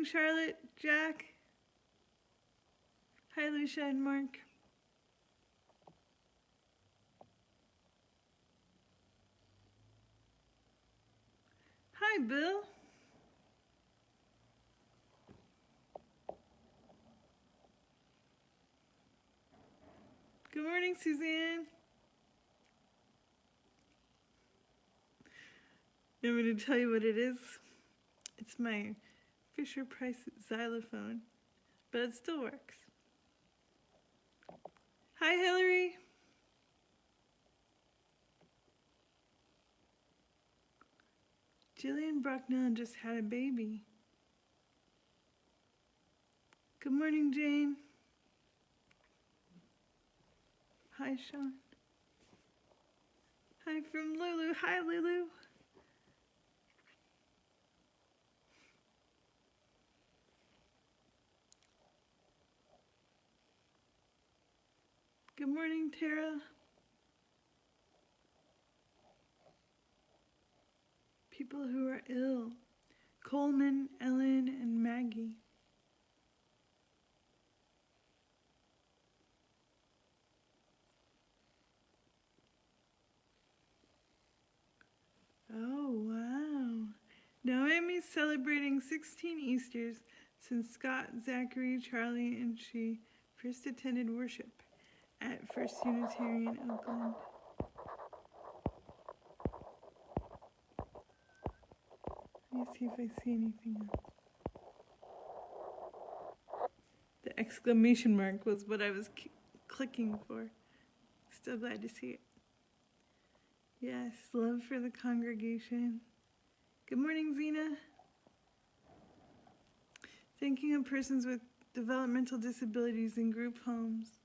Charlotte, Jack. Hi, Lucia and Mark. Hi, Bill. Good morning, Suzanne. You want me to tell you what it is? It's my Fisher-Price xylophone, but it still works. Hi, Hillary. Jillian Brocknell just had a baby. Good morning, Jane. Hi, Sean. Hi from Lulu. Hi, Lulu. Good morning, Tara. People who are ill. Coleman, Ellen, and Maggie. Oh, wow. Naomi's celebrating 16 Easters since Scott, Zachary, Charlie, and she first attended worship at First Unitarian, Oakland. Let me see if I see anything else. The exclamation mark was what I was clicking for. Still glad to see it. Yes, love for the congregation. Good morning, Zena. Thinking of persons with developmental disabilities in group homes.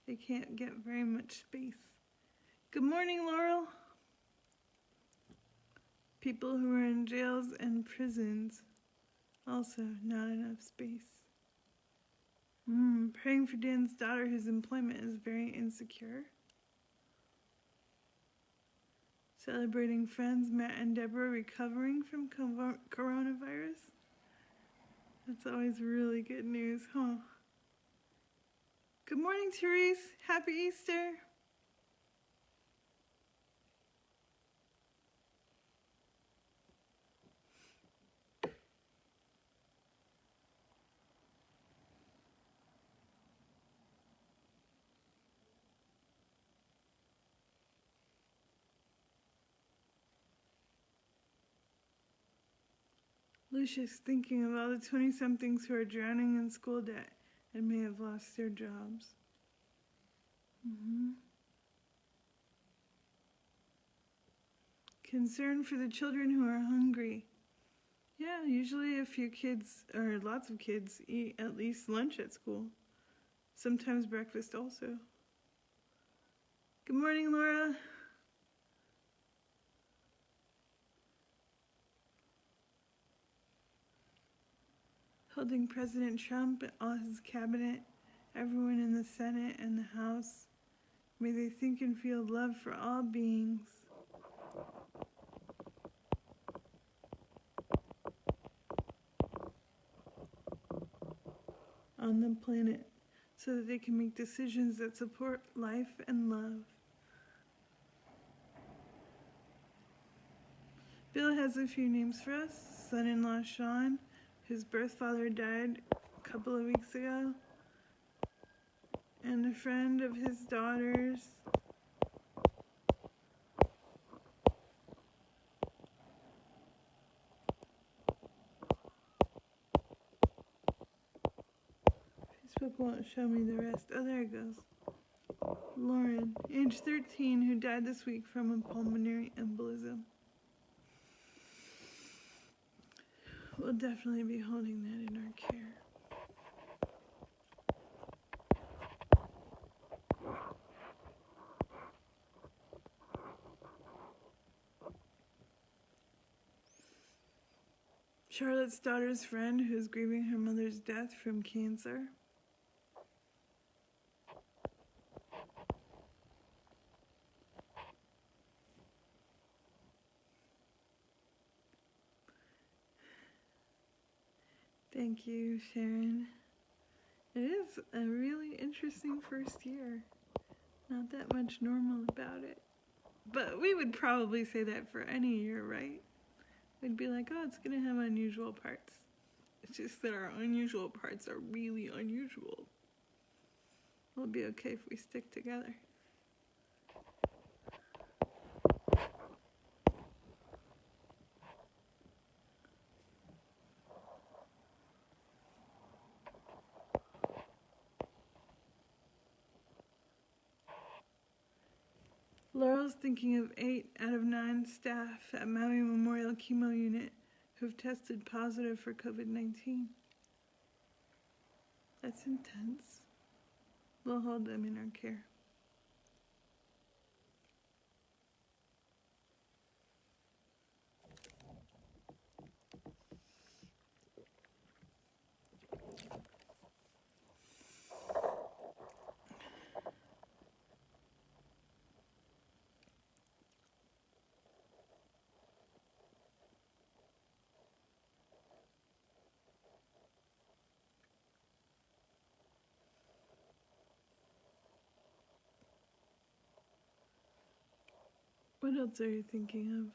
They can't get very much space. Good morning, Laurel. People who are in jails and prisons. Also, not enough space. Praying for Dan's daughter whose employment is very insecure. Celebrating friends Matt and Deborah recovering from coronavirus. That's always really good news, huh? Good morning, Therese. Happy Easter. Lucia's thinking of all the 20-somethings who are drowning in school debt and may have lost their jobs. Concern for the children who are hungry. Yeah, usually a few kids, or lots of kids, eat at least lunch at school. Sometimes breakfast also. Good morning, Laura. Holding President Trump and all his cabinet, everyone in the Senate and the House. May they think and feel love for all beings. On the planet, so that they can make decisions that support life and love. Bill has a few names for us. Son-in-law Sean, whose birth father died a couple of weeks ago, and a friend of his daughter's. Facebook won't show me the rest. Oh, there it goes. Lauren, age 13, who died this week from a pulmonary embolism. We'll definitely be holding that in our care. Charlotte's daughter's friend who is grieving her mother's death from cancer. Thank you, Sharon. It is a really interesting first year. Not that much normal about it. But we would probably say that for any year, right? We'd be like, oh, it's going to have unusual parts. It's just that our unusual parts are really unusual. We'll be okay if we stick together. Laurel's thinking of 8 out of 9 staff at Maui Memorial Chemo Unit who've tested positive for COVID-19. That's intense. We'll hold them in our care. What else are you thinking of?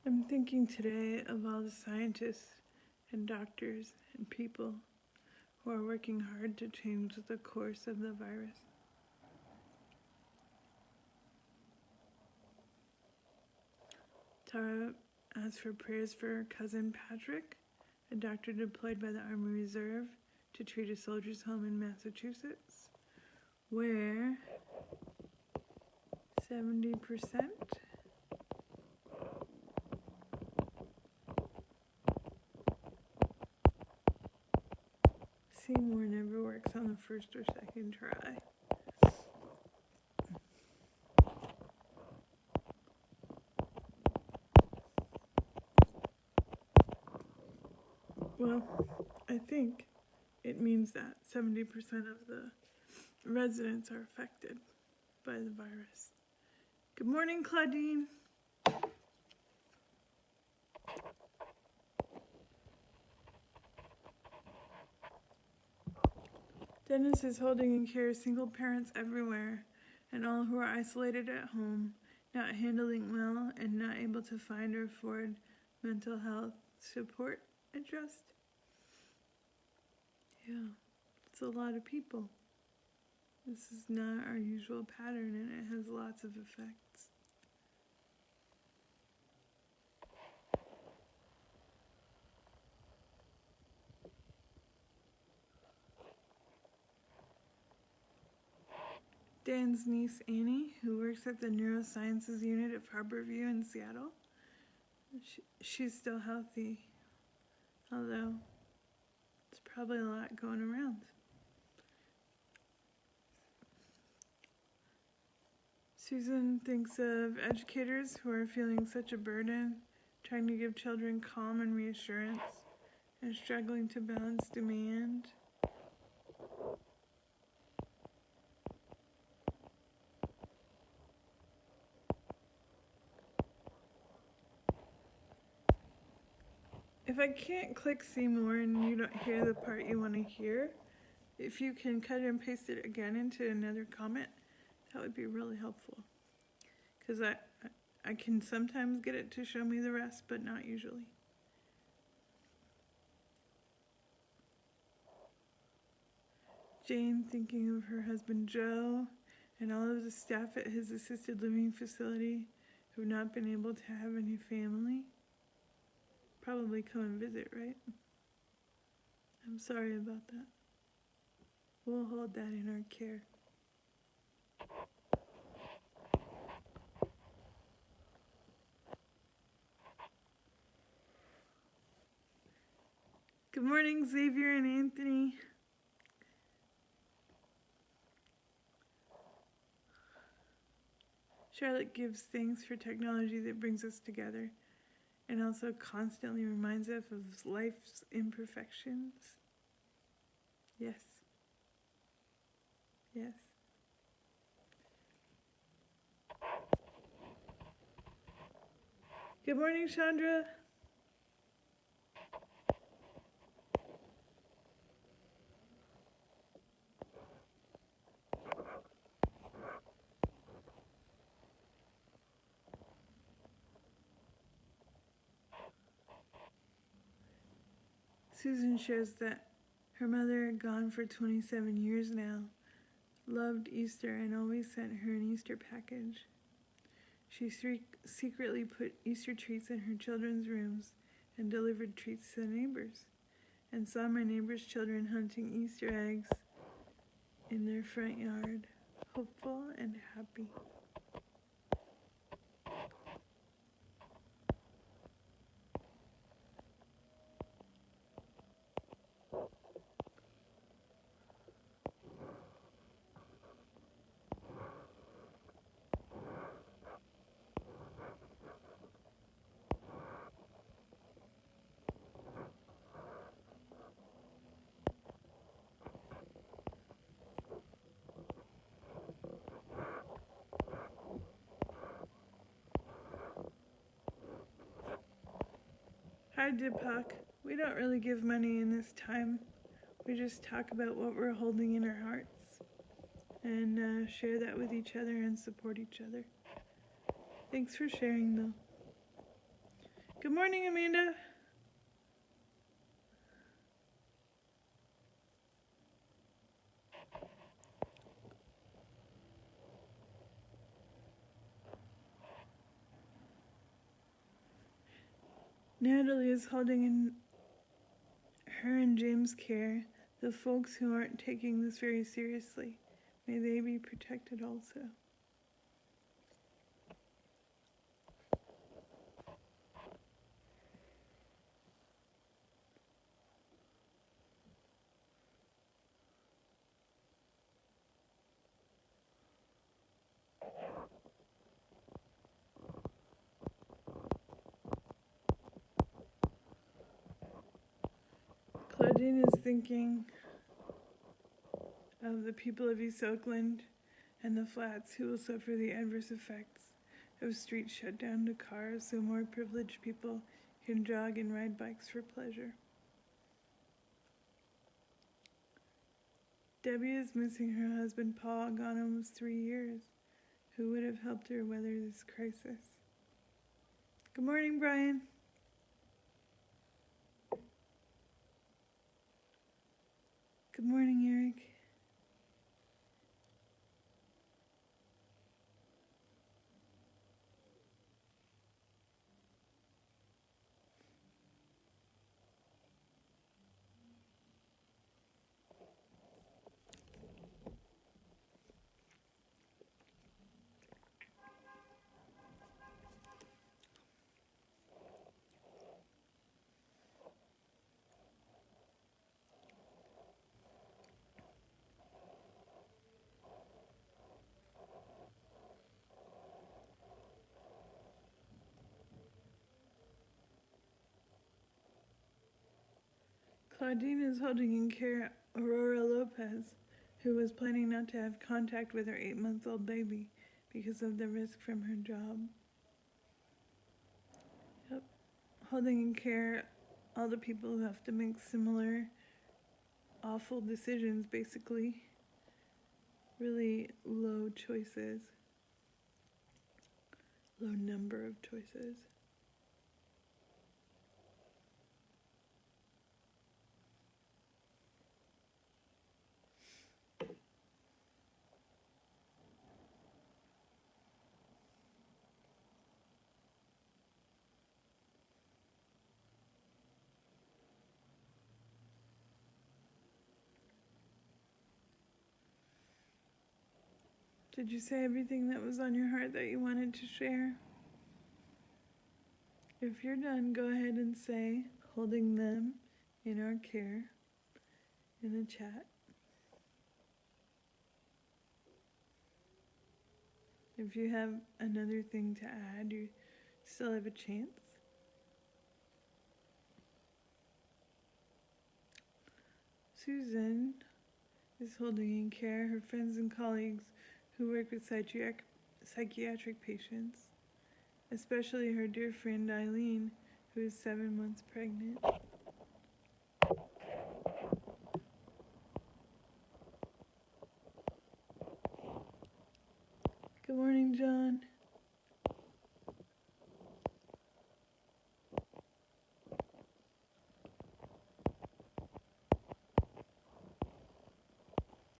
I'm thinking today of all the scientists and doctors and people who are working hard to change the course of the virus. Tara asked for prayers for her cousin Patrick, a doctor deployed by the Army Reserve to treat a soldier's home in Massachusetts, where 70% Seymour never works on the first or second try. Well, I think it means that 70% of the residents are affected by the virus. Good morning, Claudine. Dennis is holding in care single parents everywhere and all who are isolated at home, not handling well, and not able to find or afford mental health support addressed. Yeah, it's a lot of people. This is not our usual pattern, and it has lots of effects. Dan's niece Annie, who works at the neurosciences unit at Harborview in Seattle, she's still healthy, although it's probably a lot going around. Susan thinks of educators who are feeling such a burden, trying to give children calm and reassurance, and struggling to balance demand. If I can't click see more and you don't hear the part you want to hear, if you can cut and paste it again into another comment, that would be really helpful. Because I can sometimes get it to show me the rest, but not usually. Jane thinking of her husband Joe and all of the staff at his assisted living facility who have not been able to have any family. Probably come and visit, right? I'm sorry about that. We'll hold that in our care. Good morning, Xavier and Anthony. Charlotte gives thanks for technology that brings us together and also constantly reminds us of life's imperfections. Yes. Yes. Good morning, Chandra. Susan shares that her mother, gone for 27 years now, loved Easter and always sent her an Easter package. She secretly put Easter treats in her children's rooms and delivered treats to the neighbors, and saw my neighbors' children hunting Easter eggs in their front yard, hopeful and happy. Hi, Deepak. We don't really give money in this time. We just talk about what we're holding in our hearts and share that with each other and support each other. Thanks for sharing, though. Good morning, Amanda. Natalie is holding in her and James' care the folks who aren't taking this very seriously. May they be protected also. Claudine is thinking of the people of East Oakland and the flats who will suffer the adverse effects of streets shut down to cars so more privileged people can jog and ride bikes for pleasure. Debbie is missing her husband Paul, gone almost 3 years, who would have helped her weather this crisis. Good morning, Brian. Good morning, Eric. Claudine is holding in care Aurora Lopez, who was planning not to have contact with her 8-month-old baby because of the risk from her job. Yep. Holding in care all the people who have to make similar awful decisions, basically. Really low choices. Low number of choices. Did you say everything that was on your heart that you wanted to share? If you're done, go ahead and say, holding them in our care in the chat. If you have another thing to add, you still have a chance. Susan is holding in care her friends and colleagues who work with psychiatric patients, especially her dear friend Eileen, who is 7 months pregnant. Good morning, John.